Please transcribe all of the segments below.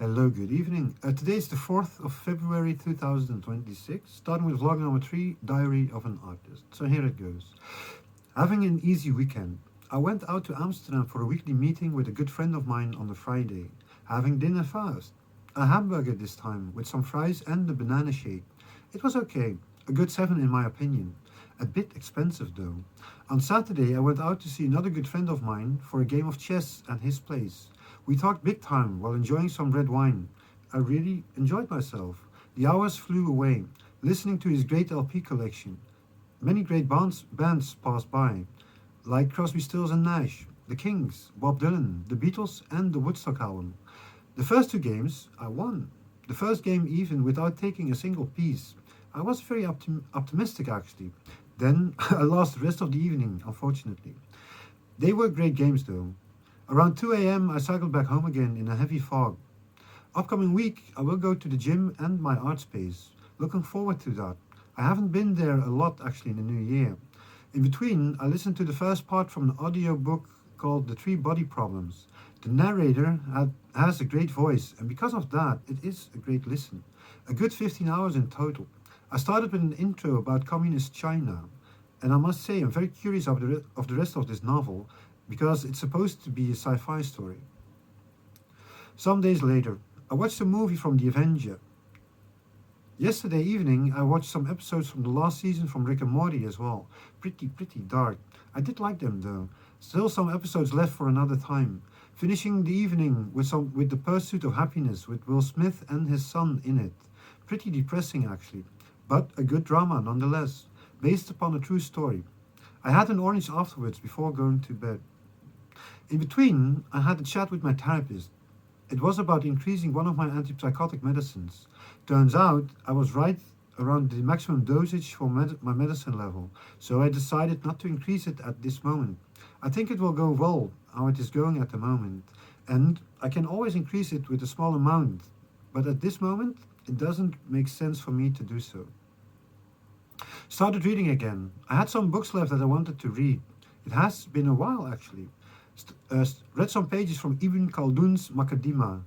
Hello, good evening. Today is the 4th of February 2026, starting with vlog number 3, Diary of an Artist. So here it goes. Having an easy weekend. I went out to Amsterdam for a weekly meeting with a good friend of mine on the Friday. Having dinner fast. A hamburger this time, with some fries and a banana shake. It was okay. A good 7 in my opinion. A bit expensive though. On Saturday I went out to see another good friend of mine for a game of chess at his place. We talked big time while enjoying some red wine. I really enjoyed myself. The hours flew away, listening to his great LP collection. Many great bands passed by, like Crosby, Stills and Nash, The Kings, Bob Dylan, The Beatles and the Woodstock album. The first two games I won. The first game even without taking a single piece. I was very optimistic actually. Then I lost the rest of the evening, unfortunately. They were great games though. Around 2 a.m. I cycled back home again in a heavy fog. Upcoming week I will go to the gym and my art space. Looking forward to that. I haven't been there a lot actually in the new year. In between I listened to the first part from an audio book called The Three Body Problems. The narrator has a great voice and because of that it is a great listen. A good 15 hours in total. I started with an intro about communist China, and I must say I'm very curious of the rest of this novel because it's supposed to be a sci-fi story. Some days later, I watched a movie from The Avenger. Yesterday evening, I watched some episodes from the last season from Rick and Morty as well. Pretty dark. I did like them though. Still some episodes left for another time. Finishing the evening with The Pursuit of Happiness with Will Smith and his son in it. Pretty depressing actually, but a good drama nonetheless, based upon a true story. I had an orange afterwards before going to bed. In between, I had a chat with my therapist. It was about increasing one of my antipsychotic medicines. Turns out I was right around the maximum dosage for my medicine level, so I decided not to increase it at this moment. I think it will go well how it is going at the moment, and I can always increase it with a small amount, but at this moment it doesn't make sense for me to do so. Started reading again. I had some books left that I wanted to read. It has been a while actually. Read some pages from Ibn Khaldun's Makadima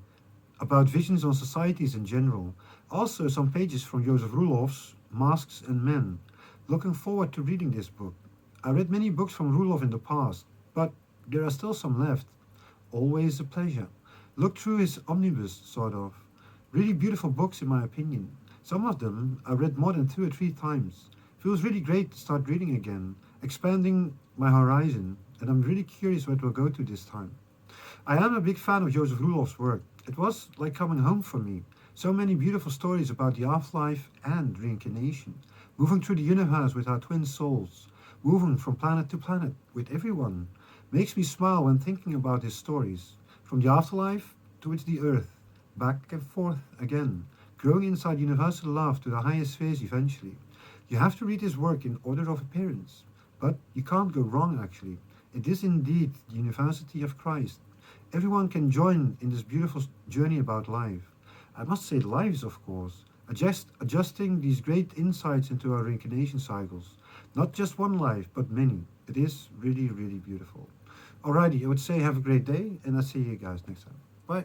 about visions on societies in general. Also some pages from Joseph Roelof's Masks and Men. Looking forward to reading this book. I read many books from Roelof in the past, but there are still some left. Always a pleasure. Looked through his omnibus, sort of. Really beautiful books in my opinion. Some of them I read more than 2 or 3 times. Feels really great to start reading again, expanding my horizon, and I'm really curious where it will go to this time. I am a big fan of Joseph Roelof's work. It was like coming home for me. So many beautiful stories about the afterlife and reincarnation. Moving through the universe with our twin souls. Moving from planet to planet with everyone. Makes me smile when thinking about his stories. From the afterlife towards the earth. Back and forth again. Growing inside universal love to the highest spheres eventually. You have to read his work in order of appearance. But you can't go wrong actually. It is indeed the University of Christ. Everyone can join in this beautiful journey about life. I must say lives, of course. Adjusting these great insights into our reincarnation cycles. Not just one life, but many. It is really beautiful. Alrighty, I would say have a great day, and I'll see you guys next time. Bye.